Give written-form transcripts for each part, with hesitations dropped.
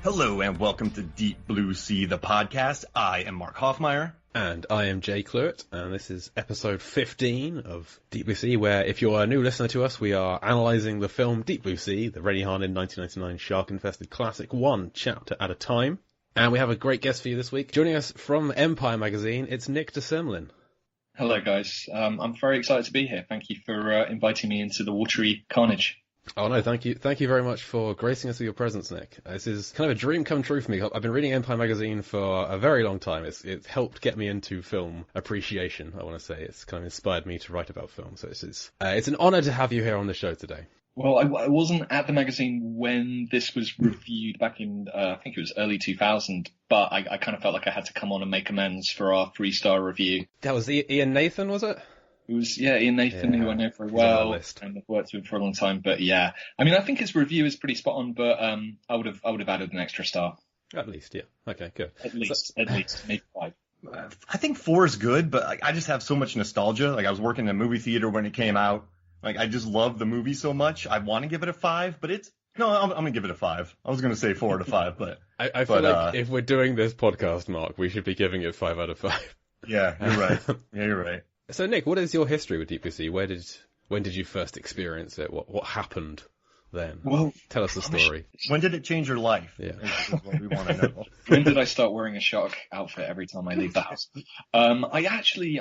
Hello and welcome to Deep Blue Sea, the podcast. I am Mark Hoffmeyer. And I am Jay Cluett, and this is episode 15 of Deep Blue Sea, where if you're a new listener to us, we are analysing the film Deep Blue Sea, the Rennie Harlin 1999 shark-infested classic, one chapter at a time. And we have a great guest for you this week. Joining us from Empire magazine, it's Nick de Semlin. Hello, guys. I'm very excited to be here. Thank you for inviting me into the watery carnage. Oh no, thank you. Thank you very much for gracing us with your presence, Nick. This is kind of a dream come true for me. I've been reading Empire magazine for a very long time. It's helped get me into film appreciation, I want to say. It's kind of inspired me to write about film. So it's an honour to have you here on the show today. Well, I wasn't at the magazine when this was reviewed back in, I think it was early 2000, but I kind of felt like I had to come on and make amends for our 3-star review. That was Ian Nathan, was it? It was, Ian Nathan, who I know very well, and I've worked with for a long time. But yeah, I mean, I think his review is pretty spot on, but I would have added an extra star. At least, yeah. Okay, good. At least, maybe 5. I think 4 is good, but I just have so much nostalgia. I was working in a movie theater when it came out. I just love the movie so much. I want to give it a 5, but I'm going to give it a 5. I was going to say 4 out of 5, but I feel like if we're doing this podcast, Mark, we should be giving it 5 out of 5. Yeah, you're right. You're right. So, Nick, what is your history with Deep Blue Sea? When did you first experience it? What happened then? Well, tell us the story. When did it change your life? Yeah, is what we want to know. When did I start wearing a shark outfit every time I leave the house? I'm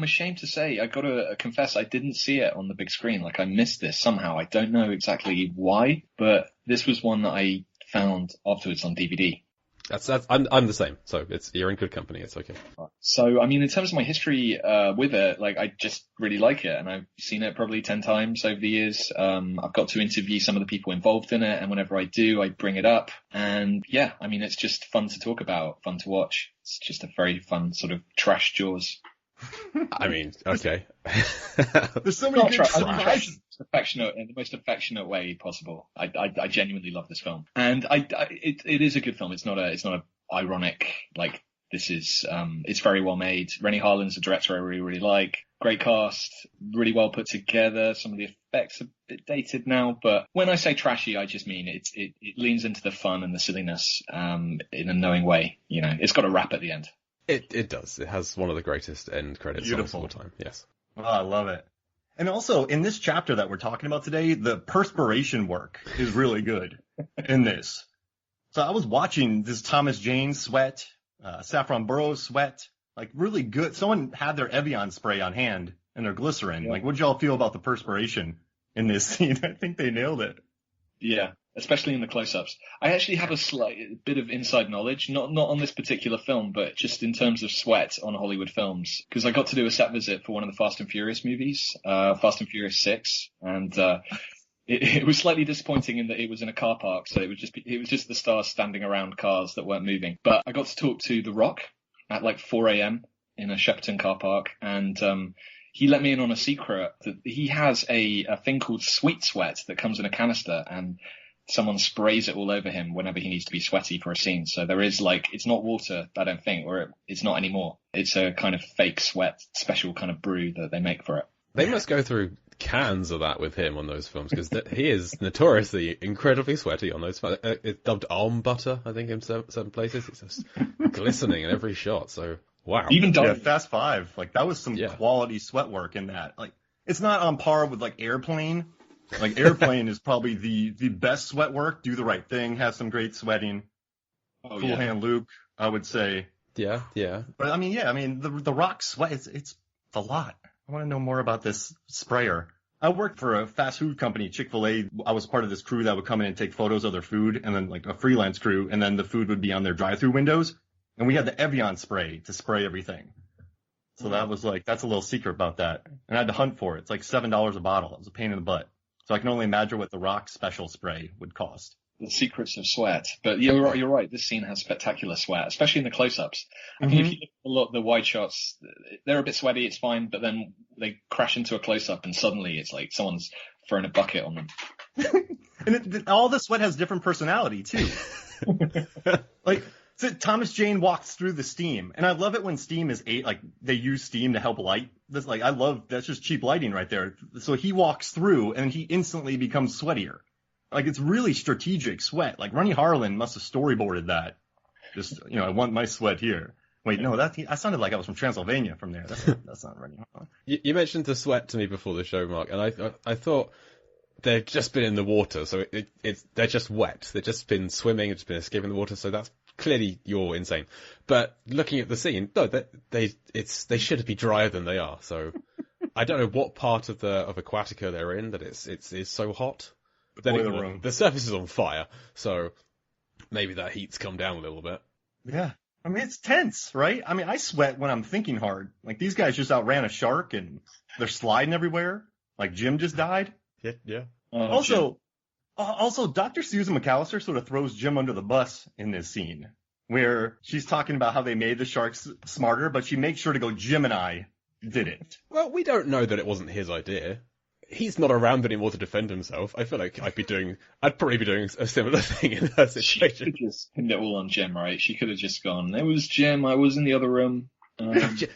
ashamed to say, I got to confess, I didn't see it on the big screen. I missed this somehow. I don't know exactly why, but this was one that I found afterwards on DVD. I'm the same. So you're in good company. It's okay. So, I mean, in terms of my history with it, I just really like it, and I've seen it probably 10 times over the years. I've got to interview some of the people involved in it, and whenever I do, I bring it up. And yeah, I mean, it's just fun to talk about, fun to watch. It's just a very fun sort of trash Jaws. I mean, okay. There's so many good trash. In the most affectionate way possible. I genuinely love this film, and it is a good film. It's not a ironic, this is it's very well made. Rennie Harlin's a director I really like. Great cast, really well put together. Some of the effects are a bit dated now, but when I say trashy, I just mean it leans into the fun and the silliness in a knowing way. You know, it's got a rap at the end. It does. It has one of the greatest end credits songs of all time. Yes. Oh, I love it. And also, in this chapter that we're talking about today, the perspiration work is really good in this. So I was watching this Thomas Jane sweat, Saffron Burrows sweat, really good. Someone had their Evian spray on hand and their glycerin. Yeah. What'd y'all feel about the perspiration in this scene? I think they nailed it. Yeah, especially in the close-ups. I actually have a slight bit of inside knowledge, not on this particular film, but just in terms of sweat on Hollywood films, because I got to do a set visit for one of the Fast and Furious movies, Fast and Furious 6, and it was slightly disappointing in that it was in a car park, so it was just the stars standing around cars that weren't moving. But I got to talk to The Rock at 4 a.m. in a Shepperton car park, and he let me in on a secret that he has a thing called sweet sweat that comes in a canister, and someone sprays it all over him whenever he needs to be sweaty for a scene. So there is it's not water, I don't think, or it's not anymore. It's a kind of fake sweat, special kind of brew that they make for it. They must go through cans of that with him on those films, because he is notoriously incredibly sweaty on those. It's dubbed alm butter, I think, in certain places. It's just glistening in every shot. So wow. Even Fast 5, that was some quality sweat work in that. It's not on par with Airplane. Airplane is probably the best sweat work. Do the Right Thing has some great sweating. Cool Hand Luke, I would say. Yeah. But the Rock sweat, it's a lot. I want to know more about this sprayer. I worked for a fast food company, Chick-fil-A. I was part of this crew that would come in and take photos of their food, and then a freelance crew, and then the food would be on their drive-through windows. And we had the Evian spray to spray everything. So that was that's a little secret about that. And I had to hunt for it. It's $7 a bottle. It was a pain in the butt. So I can only imagine what the Rock special spray would cost. The secrets of sweat. But you're right. This scene has spectacular sweat, especially in the close-ups. I mean, if you look at the wide shots, they're a bit sweaty, it's fine, but then they crash into a close-up and suddenly it's like someone's throwing a bucket on them. And all the sweat has different personality, too. So Thomas Jane walks through the steam, and I love it when steam is they use steam to help light. That's just cheap lighting right there. So he walks through, and he instantly becomes sweatier. Like, it's really strategic sweat. Like, Rennie Harlan must have storyboarded that. Just, I want my sweat here. Wait, no, I sounded like I was from Transylvania from there. That's not Rennie Harlan. You mentioned the sweat to me before the show, Mark, and I thought they've just been in the water, so they're just wet. They've just been swimming, it's been escaping the water, so that's clearly you're insane. But looking at the scene, no, they should be drier than they are. So I don't know what part of Aquatica they're in that it's so hot. But then the surface is on fire, so maybe that heat's come down a little bit. Yeah. I mean, it's tense, right? I mean, I sweat when I'm thinking hard. Like, these guys just outran a shark and they're sliding everywhere. Like, Jim just died. Yeah. Also, Dr. Susan McAllister sort of throws Jim under the bus in this scene where she's talking about how they made the sharks smarter, but she makes sure to go, Jim and I did it. Well, we don't know that it wasn't his idea. He's not around anymore to defend himself. I feel like I'd probably be doing a similar thing in her situation. She could just pinned it all on Jim, right? She could have just gone, it was Jim, I was in the other room.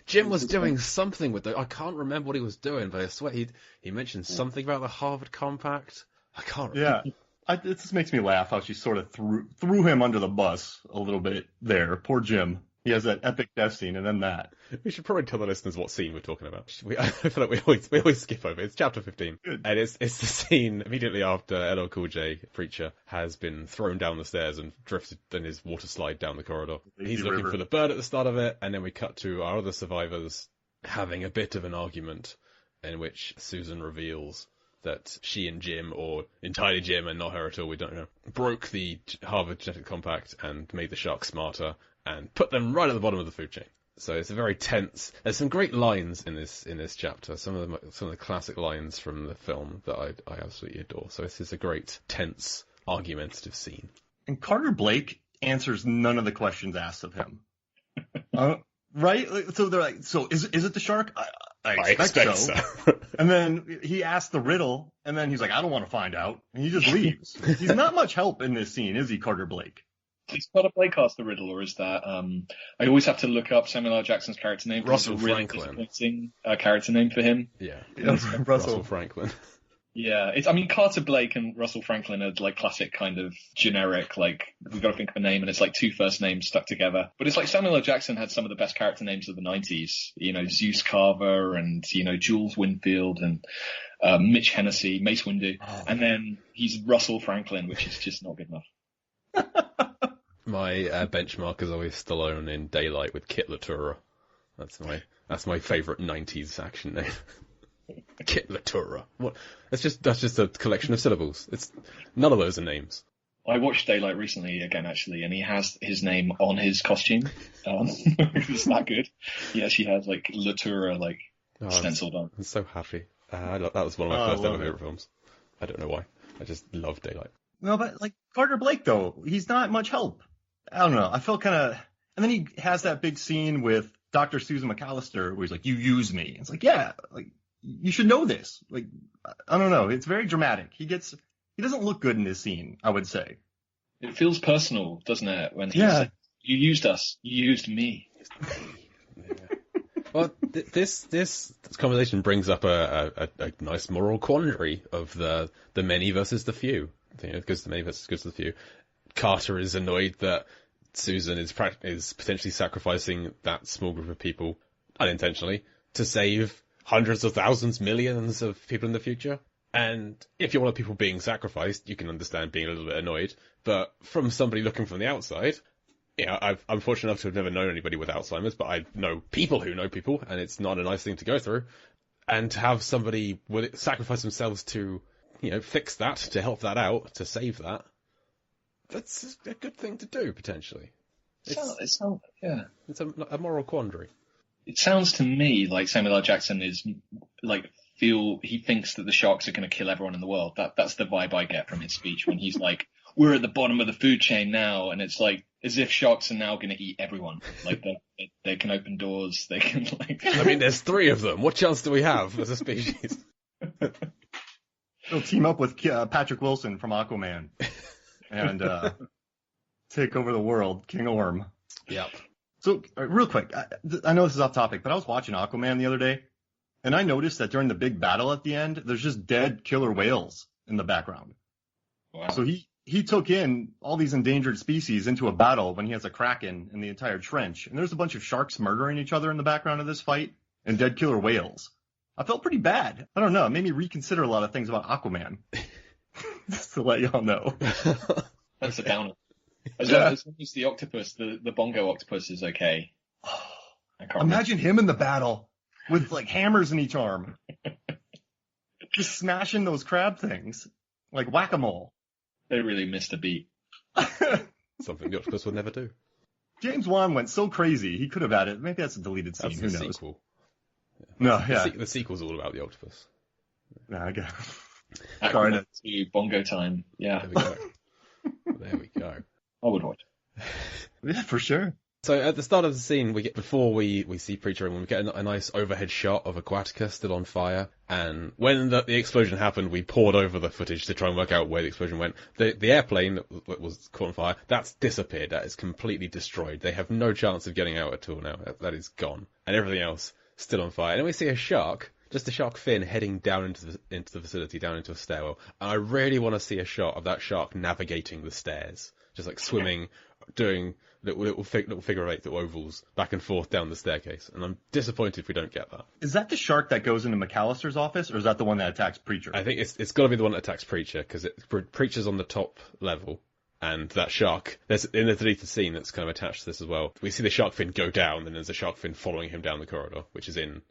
Jim was doing something with I can't remember what he was doing, but I swear he mentioned something about the Harvard Compact. I can't remember. Yeah. It just makes me laugh how she sort of threw him under the bus a little bit there. Poor Jim. He has that epic death scene and then that. We should probably tell the listeners what scene we're talking about. I feel like we always skip over. It's chapter 15. Good. And it's the scene immediately after LL Cool J, Preacher, has been thrown down the stairs and drifted in his water slide down the corridor. He's looking for the bird at the start of it, and then we cut to our other survivors having a bit of an argument in which Susan reveals that she and Jim, or entirely Jim and not her at all, we don't know, broke the Harvard Genetic Compact and made the sharks smarter and put them right at the bottom of the food chain. So it's a very tense. There's some great lines in this chapter. Some of the classic lines from the film that I absolutely adore. So this is a great, tense, argumentative scene. And Carter Blake answers none of the questions asked of him. Right? So they're like, so is it the shark? I expect so. And then he asks the riddle, and then he's like, I don't want to find out. And he just leaves. He's not much help in this scene, is he, Carter Blake? Is Carter Blake asked the riddle, or is that I always have to look up Samuel L. Jackson's character name. Russell it's a really Franklin. disappointing character name for him. Yeah. Russell Franklin. Yeah, Carter Blake and Russell Franklin are like classic kind of generic, like, we've got to think of a name and it's like two first names stuck together. But it's like Samuel L. Jackson had some of the best character names of the 90s. Zeus Carver and, Jules Winfield and Mitch Hennessy, Mace Windu. Oh. And then he's Russell Franklin, which is just not good enough. My benchmark is always Stallone in Daylight with Kit Latura. That's my favourite 90s action name. Kit Latura. What? That's just a collection of syllables. It's none of those are names. I watched Daylight recently again, actually, and he has his name on his costume. It's that good. He actually has like Latura stenciled on. I'm so happy. That was one of my first ever favourite films. I don't know why. I just love Daylight. No, but like Carter Blake though, he's not much help. I don't know. I felt kind of, and then he has that big scene with Dr. Susan McAllister where he's like, "You use me." It's like, yeah, like you should know this. Like, I don't know. It's very dramatic. He doesn't look good in this scene, I would say. It feels personal, doesn't it? When he's like, you used us. You used me. Yeah. Well, this conversation brings up a nice moral quandary of the many versus the few. Because the many versus the few. Carter is annoyed that Susan is potentially sacrificing that small group of people unintentionally to save hundreds of thousands, millions of people in the future. And if you're one of the people being sacrificed, you can understand being a little bit annoyed. But from somebody looking from the outside, I'm fortunate enough to have never known anybody with Alzheimer's, but I know people who know people, and it's not a nice thing to go through. And to have somebody sacrifice themselves to, fix that, to help that out, to save that, that's a good thing to do, potentially. It's a moral quandary. It sounds to me like Samuel L. Jackson is he thinks that the sharks are going to kill everyone in the world. That's the vibe I get from his speech when he's like, we're at the bottom of the food chain now, and it's like as if sharks are now going to eat everyone. Like they can open doors, they can I mean, there's 3 of them. What chance do we have as a species? They'll team up with Patrick Wilson from Aquaman and take over the world, King Orm. Yep. So, real quick, I know this is off topic, but I was watching Aquaman the other day, and I noticed that during the big battle at the end, there's just dead killer whales in the background. Wow. So he took in all these endangered species into a battle when he has a kraken in the entire trench. And there's a bunch of sharks murdering each other in the background of this fight and dead killer whales. I felt pretty bad. I don't know. It made me reconsider a lot of things about Aquaman. Just to let y'all know. That's a downer. As long as the octopus, the bongo octopus is okay. I can't Imagine him in the battle with like hammers in each arm. Just smashing those crab things. Like whack-a-mole. They really missed a beat. Something the octopus would never do. James Wan went so crazy, he could have added. Maybe that's a deleted scene. That's Who the knows? sequel. No, yeah. The sequel's all about the octopus. Nah, I guess. Aquaman to bongo time. Yeah. There we go. There we go. I would watch. Yeah, for sure. So at the start of the scene, before we see Preacher, and we get a nice overhead shot of Aquatica still on fire. And when the explosion happened, we poured over the footage to try and work out where the explosion went. The airplane that was caught on fire, that's disappeared. That is completely destroyed. They have no chance of getting out at all now. That is gone. And everything else still on fire. And then we see a shark, just a shark fin heading down into the facility, down into a stairwell. And I really want to see a shot of that shark navigating the stairs, just like swimming, doing little figure eight, little ovals back and forth down the staircase. And I'm disappointed if we don't get that. Is that the shark that goes into McAllister's office, or is that the one that attacks Preacher? I think it's got to be the one that attacks Preacher, because Preacher's on the top level, and that shark, there's in the deleted scene that's kind of attached to this as well. We see the shark fin go down, and there's a shark fin following him down the corridor, which is in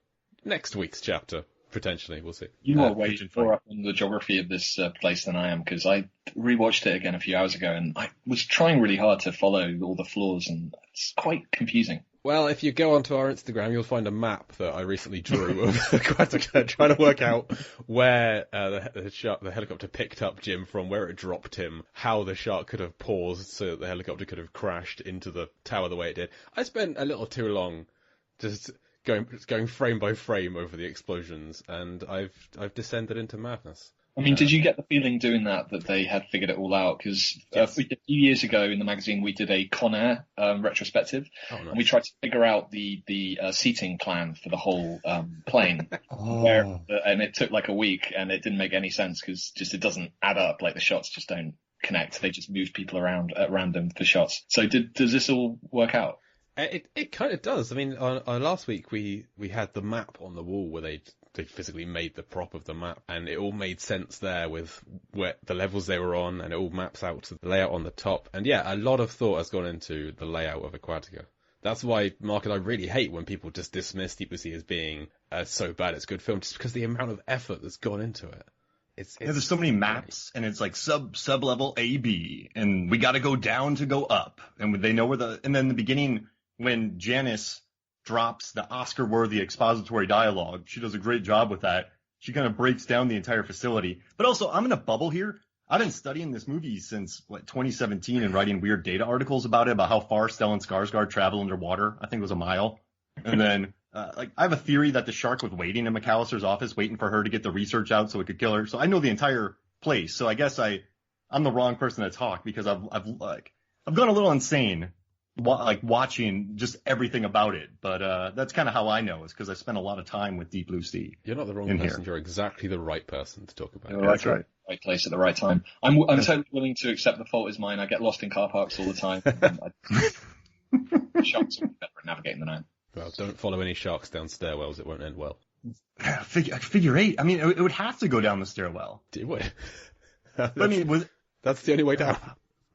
next week's chapter. Potentially, we'll see. You are way more up on the geography of this place than I am, because I rewatched it again a few hours ago, and I was trying really hard to follow all the flaws, and it's quite confusing. Well, if you go onto our Instagram, you'll find a map that I recently drew of Aquatica, trying to work out where the helicopter picked up Jim from, where it dropped him, how the shark could have paused so that the helicopter could have crashed into the tower the way it did. I spent a little too long just going frame by frame over the explosions, and I've descended into madness. I mean, did you get the feeling doing that they had figured it all out? Because Yes. a few years ago in the magazine, we did a Con Air retrospective, Oh, nice. and we tried to figure out the seating plan for the whole plane. And it took like a week, and it didn't make any sense because just it doesn't add up. Like the shots just don't connect. They just moved people around at random for shots. So does this all work out? It kind of does. I mean, on last week we had the map on the wall where they physically made the prop of the map, and it all made sense there with where the levels they were on, and it all maps out to the layout on the top. And yeah, a lot of thought has gone into the layout of Aquatica. That's why, Mark, and I really hate when people just dismiss Deep Blue Sea as being so bad it's a good film, just because the amount of effort that's gone into it. There's so many maps, and it's like sub level A, B, and we got to go down to go up, and they know and then the beginning, when Janice drops the Oscar-worthy expository dialogue, she does a great job with that. She kind of breaks down the entire facility. But also, I'm in a bubble here. I've been studying this movie since 2017 and writing weird data articles about it, about how far Stellan Skarsgård traveled underwater. I think it was a mile. And then, I have a theory that the shark was waiting in McAllister's office, waiting for her to get the research out so it could kill her. So I know the entire place. So I guess I'm the wrong person to talk, because I've gone a little insane watching just everything about it. But that's kind of how I know, is because I spent a lot of time with Deep Blue Sea. You're not the wrong person. You're exactly the right person to talk about. You're that's right. Right place at the right time. I'm totally willing to accept the fault is mine. I get lost in car parks all the time. Sharks are better at navigating than I am. Well, don't follow any sharks down stairwells. It won't end well. Figure eight. I mean, it would have to go down the stairwell. It would. That's the only way down.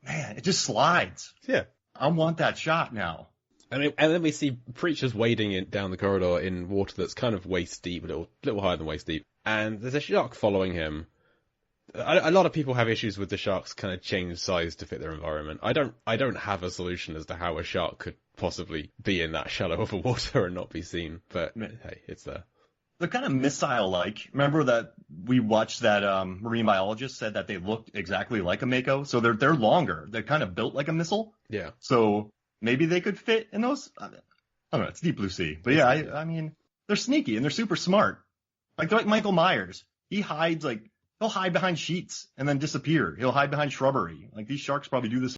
Man, it just slides. Yeah. I want that shot now. I mean, and then we see Preachers wading down the corridor in water that's kind of waist deep, a little higher than waist deep. And there's a shark following him. A lot of people have issues with the sharks kind of change size to fit their environment. I don't have a solution as to how a shark could possibly be in that shallow of a water and not be seen. But hey, it's there. They're kind of missile-like. Remember that we watched that marine biologist said that they looked exactly like a mako? So they're longer. They're kind of built like a missile. Yeah. So maybe they could fit in those. I don't know. It's Deep Blue Sea. But yeah, I mean, they're sneaky and they're super smart. They're like Michael Myers. He hides he'll hide behind sheets and then disappear. He'll hide behind shrubbery. Like these sharks probably do this